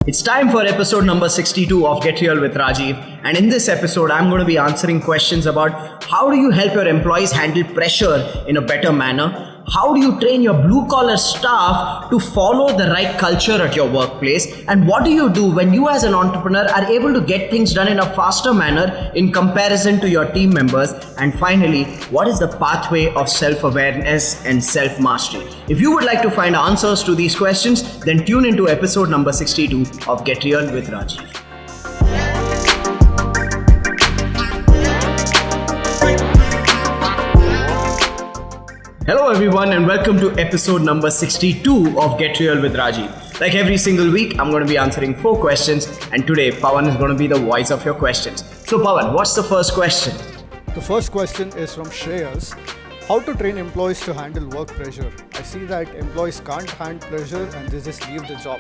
It's time for episode number 62 of Get Real with Rajiv. And in this episode, I'm going to be answering questions about how do you help your employees handle pressure in a better manner? How do you train your blue-collar staff to follow the right culture at your workplace? And what do you do when you as an entrepreneur are able to get things done in a faster manner in comparison to your team members? And finally, what is the pathway of self-awareness and self-mastery? If you would like to find answers to these questions, then tune into episode number 62 of Get Real with Rajiv. Hello everyone and welcome to episode number 62 of Get Real with Rajiv. Like every single week, I'm going to be answering 4 questions and today Pawan is going to be the voice of your questions. So Pawan, what's the first question? The first question is from Shreyas. How to train employees to handle work pressure? I see that employees can't handle pressure and they just leave the job.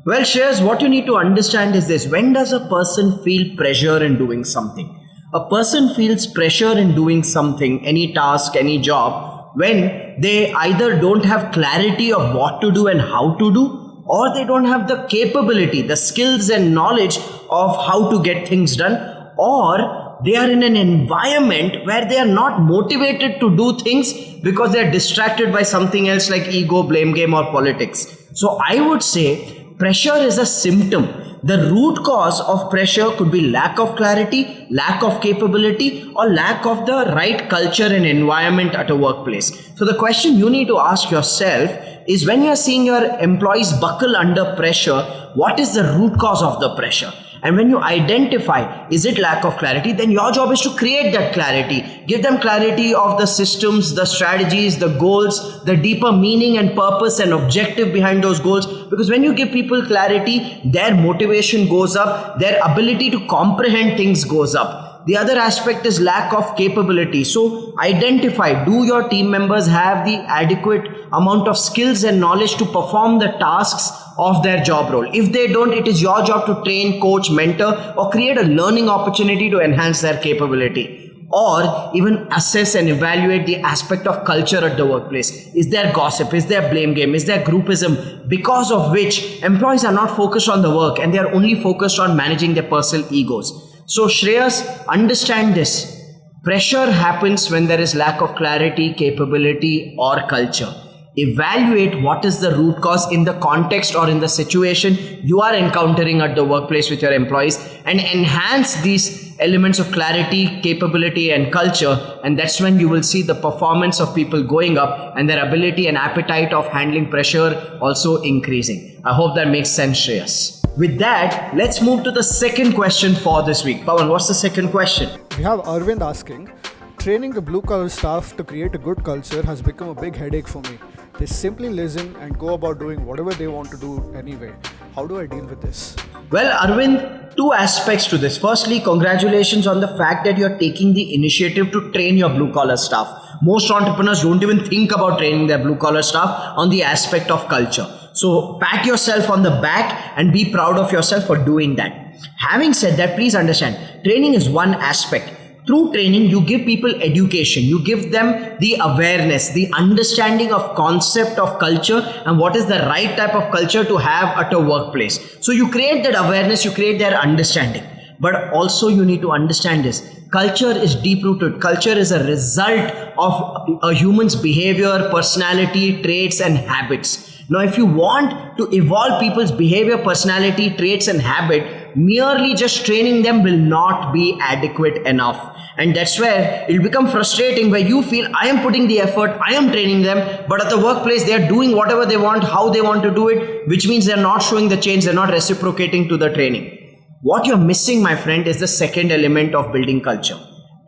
Well Shreyas, what you need to understand is this. When does a person feel pressure in doing something? A person feels pressure in doing something, any task, any job, when they either don't have clarity of what to do and how to do, or they don't have the capability, the skills and knowledge of how to get things done, or they are in an environment where they are not motivated to do things because they are distracted by something else like ego, blame game or politics. So I would say pressure is a symptom. The root cause of pressure could be lack of clarity, lack of capability, or lack of the right culture and environment at a workplace. So the question you need to ask yourself is, when you're seeing your employees buckle under pressure, what is the root cause of the pressure? And when you identify, is it lack of clarity, then your job is to create that clarity. Give them clarity of the systems, the strategies, the goals, the deeper meaning and purpose and objective behind those goals. Because when you give people clarity, their motivation goes up, their ability to comprehend things goes up. The other aspect is lack of capability. So identify, do your team members have the adequate amount of skills and knowledge to perform the tasks of their job role? If they don't, it is your job to train, coach, mentor, or create a learning opportunity to enhance their capability. Or even assess and evaluate the aspect of culture at the workplace. Is there gossip? Is there blame game? Is there groupism? Because of which employees are not focused on the work and they are only focused on managing their personal egos. So Shreyas, understand this. Pressure happens when there is lack of clarity, capability or culture. Evaluate what is the root cause in the context or in the situation you are encountering at the workplace with your employees and enhance these elements of clarity, capability and culture, and that's when you will see the performance of people going up and their ability and appetite of handling pressure also increasing. I hope that makes sense, Shreyas. With that, let's move to the second question for this week. Pawan, what's the second question? We have Arvind asking, training the blue-collar staff to create a good culture has become a big headache for me. They simply listen and go about doing whatever they want to do anyway. How do I deal with this? Well, Arvind, 2 aspects to this. Firstly, congratulations on the fact that you're taking the initiative to train your blue-collar staff. Most entrepreneurs don't even think about training their blue-collar staff on the aspect of culture. So pat yourself on the back and be proud of yourself for doing that. Having said that, please understand, training is one aspect. Through training, you give people education. You give them the awareness, the understanding of concept of culture and what is the right type of culture to have at a workplace. So you create that awareness, you create their understanding. But also you need to understand this. Culture is deep-rooted. Culture is a result of a human's behavior, personality, traits and habits. Now, if you want to evolve people's behavior, personality, traits and habit, merely just training them will not be adequate enough. And that's where it will become frustrating, where you feel I am putting the effort, I am training them, but at the workplace they are doing whatever they want, how they want to do it, which means they are not showing the change, they are not reciprocating to the training. What you're missing, my friend, is the second element of building culture.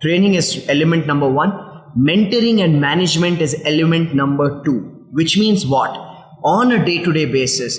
Training is element number 1. Mentoring and management is element number 2. Which means what? On a day-to-day basis,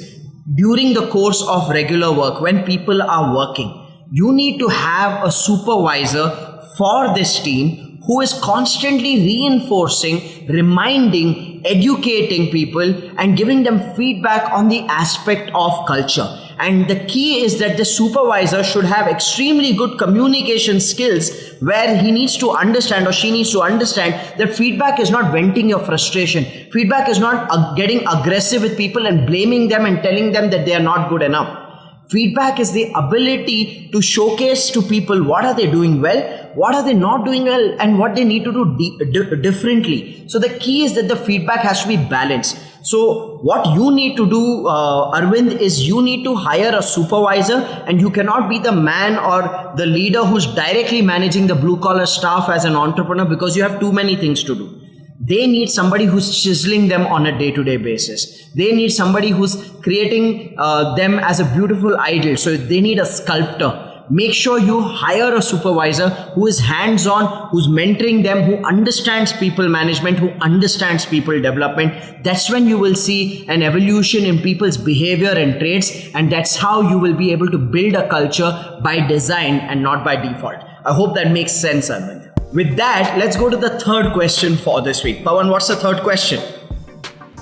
during the course of regular work, when people are working, you need to have a supervisor for this team who is constantly reinforcing, reminding, educating people and giving them feedback on the aspect of culture. And the key is that the supervisor should have extremely good communication skills, where he needs to understand or she needs to understand that feedback is not venting your frustration. Feedback is not getting aggressive with people and blaming them and telling them that they are not good enough. Feedback is the ability to showcase to people what are they doing well, what are they not doing well, and what they need to do differently. So the key is that the feedback has to be balanced. So what you need to do, Arvind, is you need to hire a supervisor, and you cannot be the man or the leader who's directly managing the blue collar staff as an entrepreneur, because you have too many things to do. They need somebody who's chiseling them on a day-to-day basis. They need somebody who's creating them as a beautiful idol. So they need a sculptor. Make sure you hire a supervisor who is hands-on, who's mentoring them, who understands people management, who understands people development. That's when you will see an evolution in people's behavior and traits, and that's how you will be able to build a culture by design and not by default. I hope that makes sense, Arvind. With that, let's go to the third question for this week. Pawan, what's the third question?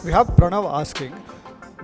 We have Pranav asking,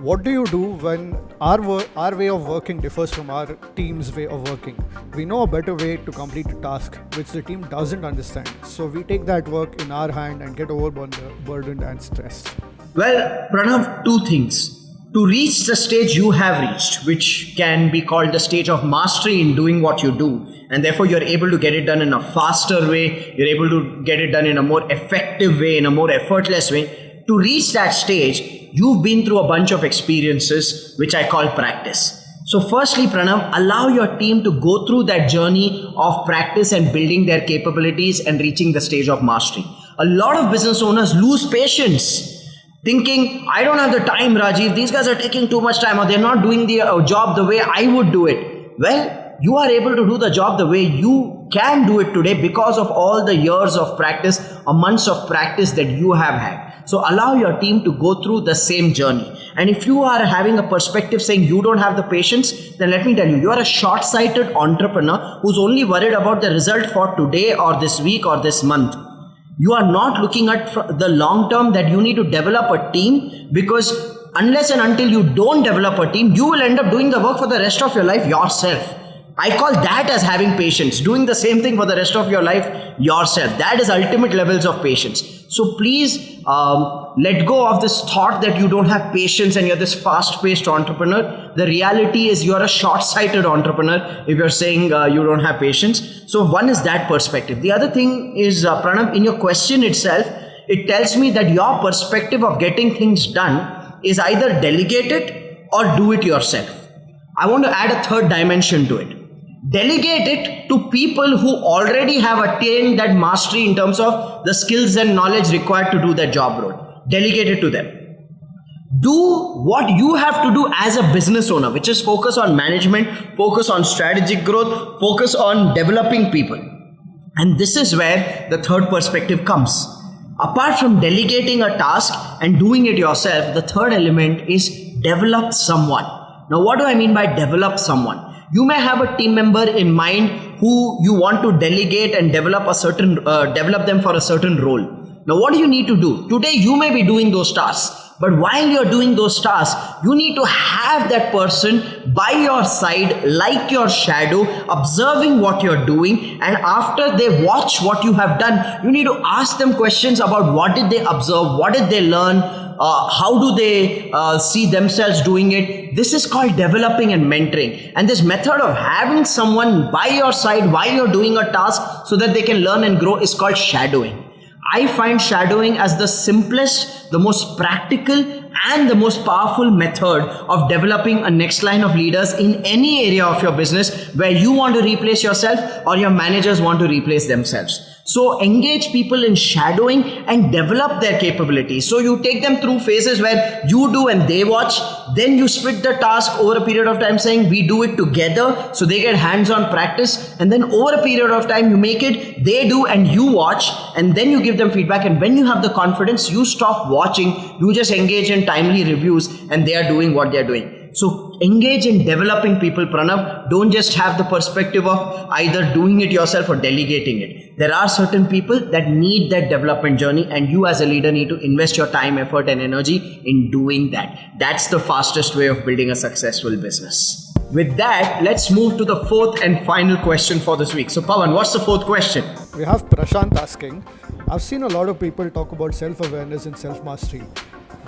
what do you do when our way of working differs from our team's way of working? We know a better way to complete a task which the team doesn't understand. So we take that work in our hand and get overburdened and stressed. Well, Pranav, two things. To reach the stage you have reached, which can be called the stage of mastery in doing what you do, and therefore you're able to get it done in a faster way, you're able to get it done in a more effective way, in a more effortless way. To reach that stage, you've been through a bunch of experiences, which I call practice. So firstly, Pranav, allow your team to go through that journey of practice and building their capabilities and reaching the stage of mastery. A lot of business owners lose patience, thinking, I don't have the time, Rajiv, these guys are taking too much time, or they're not doing the job the way I would do it. Well, you are able to do the job the way you can do it today because of all the years of practice or months of practice that you have had. So allow your team to go through the same journey. And if you are having a perspective saying you don't have the patience, then let me tell you, you are a short-sighted entrepreneur who's only worried about the result for today or this week or this month. You are not looking at the long term, that you need to develop a team, because unless and until you don't develop a team, you will end up doing the work for the rest of your life yourself. I call that as having patience, doing the same thing for the rest of your life yourself. That is ultimate levels of patience. So please let go of this thought that you don't have patience and you're this fast-paced entrepreneur. The reality is you're a short-sighted entrepreneur if you're saying you don't have patience. So one is that perspective. The other thing is, Pranav, in your question itself, it tells me that your perspective of getting things done is either delegate it or do it yourself. I want to add a third dimension to it. Delegate it to people who already have attained that mastery in terms of the skills and knowledge required to do that job role. Delegate it to them. Do what you have to do as a business owner, which is focus on management, focus on strategic growth, focus on developing people. And this is where the third perspective comes. Apart from delegating a task and doing it yourself, the third element is develop someone. Now, what do I mean by develop someone? You may have a team member in mind who you want to delegate and develop them for a certain role. Now, what do you need to do? Today, you may be doing those tasks, but while you're doing those tasks, you need to have that person by your side, like your shadow, observing what you're doing. And after they watch what you have done, you need to ask them questions about what did they observe, what did they learn, how do they see themselves doing it. This is called developing and mentoring. And this method of having someone by your side while you're doing a task so that they can learn and grow is called shadowing. I find shadowing as the simplest, the most practical, and the most powerful method of developing a next line of leaders in any area of your business where you want to replace yourself or your managers want to replace themselves. So engage people in shadowing and develop their capabilities. So you take them through phases where you do and they watch. Then you split the task over a period of time saying we do it together, so they get hands-on practice. And then over a period of time you make it, they do and you watch, and then you give them feedback. And when you have the confidence, you stop watching, you just engage in timely reviews and they are doing what they are doing. So engage in developing people, Pranav. Don't just have the perspective of either doing it yourself or delegating it. There are certain people that need that development journey, and you as a leader need to invest your time, effort and energy in doing that. That's the fastest way of building a successful business. With that, let's move to the fourth and final question for this week. So Pawan, what's the fourth question? We have Prashant asking, I've seen a lot of people talk about self-awareness and self-mastery.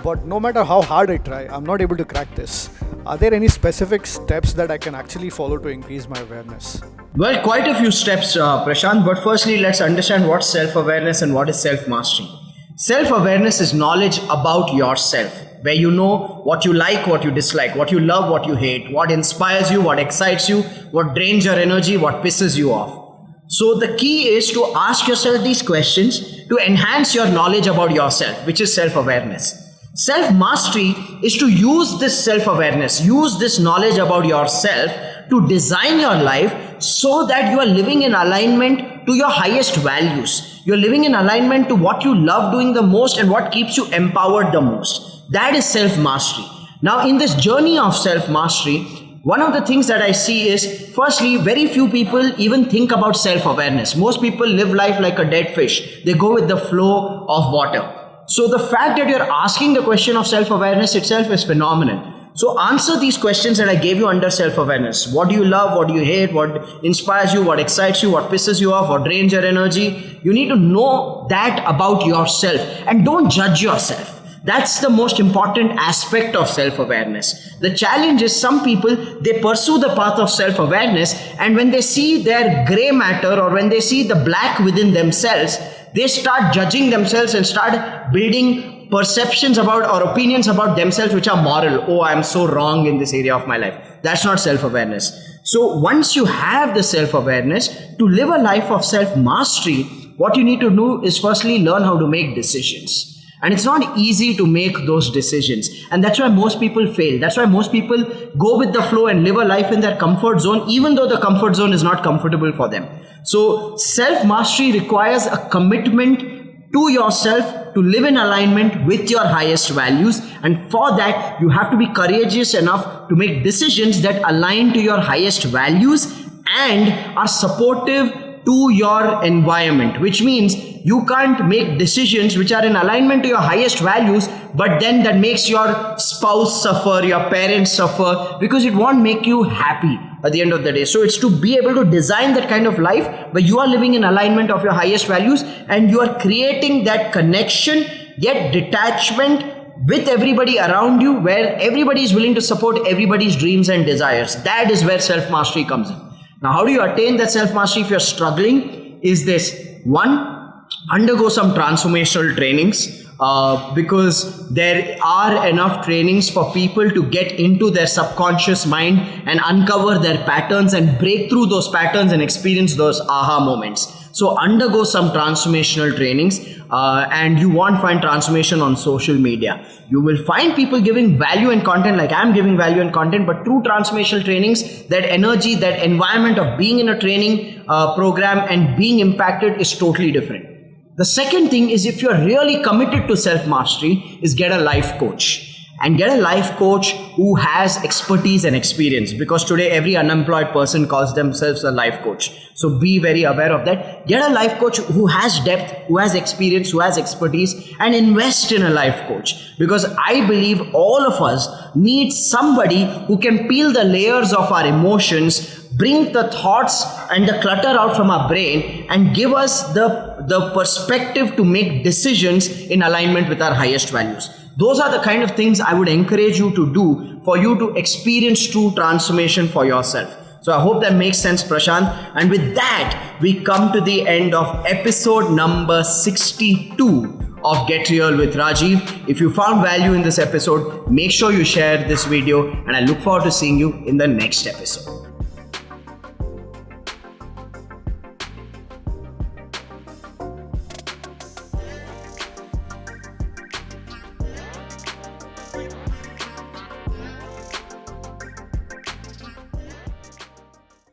But no matter how hard I try, I'm not able to crack this. Are there any specific steps that I can actually follow to increase my awareness? Well, quite a few steps, Prashant, but firstly, let's understand what self-awareness and what is self-mastery. Self-awareness is knowledge about yourself, where you know what you like, what you dislike, what you love, what you hate, what inspires you, what excites you, what drains your energy, what pisses you off. So the key is to ask yourself these questions to enhance your knowledge about yourself, which is self-awareness. Self-mastery is to use this self-awareness, use this knowledge about yourself to design your life so that you are living in alignment to your highest values. You're living in alignment to what you love doing the most and what keeps you empowered the most. That is self-mastery. Now, in this journey of self-mastery, one of the things that I see is, firstly, very few people even think about self-awareness. Most people live life like a dead fish. They go with the flow of water. So the fact that you're asking the question of self-awareness itself is phenomenal. So answer these questions that I gave you under self-awareness. What do you love? What do you hate? What inspires you? What excites you? What pisses you off? What drains your energy? You need to know that about yourself and don't judge yourself. That's the most important aspect of self-awareness. The challenge is some people, they pursue the path of self-awareness, and when they see their gray matter or when they see the black within themselves, they start judging themselves and start building perceptions about or opinions about themselves which are moral. Oh, I'm so wrong in this area of my life. That's not self-awareness. So once you have the self-awareness, to live a life of self-mastery, what you need to do is firstly learn how to make decisions. And it's not easy to make those decisions. And that's why most people fail. That's why most people go with the flow and live a life in their comfort zone, even though the comfort zone is not comfortable for them. So self-mastery requires a commitment to yourself to live in alignment with your highest values. And for that, you have to be courageous enough to make decisions that align to your highest values and are supportive to your environment, which means you can't make decisions which are in alignment to your highest values, but then that makes your spouse suffer, your parents suffer, because it won't make you happy at the end of the day. So it's to be able to design that kind of life where you are living in alignment of your highest values and you are creating that connection, yet detachment with everybody around you, where everybody is willing to support everybody's dreams and desires. That is where self-mastery comes in. Now, how do you attain that self-mastery if you're struggling? Is this: one, undergo some transformational trainings, because there are enough trainings for people to get into their subconscious mind and uncover their patterns and break through those patterns and experience those aha moments. So undergo some transformational trainings, and you won't find transformation on social media. You will find people giving value and content like I'm giving value and content, but through transformational trainings, that energy, that environment of being in a training program and being impacted is totally different. The second thing is, if you're really committed to self-mastery, is get a life coach. And get a life coach who has expertise and experience, because today every unemployed person calls themselves a life coach. So be very aware of that. Get a life coach who has depth, who has experience, who has expertise, and invest in a life coach. Because I believe all of us need somebody who can peel the layers of our emotions, bring the thoughts and the clutter out from our brain, and give us the perspective to make decisions in alignment with our highest values. Those are the kind of things I would encourage you to do for you to experience true transformation for yourself. So I hope that makes sense, Prashant. And with that, we come to the end of episode number 62 of Get Real with Rajiv. If you found value in this episode, make sure you share this video, and I look forward to seeing you in the next episode.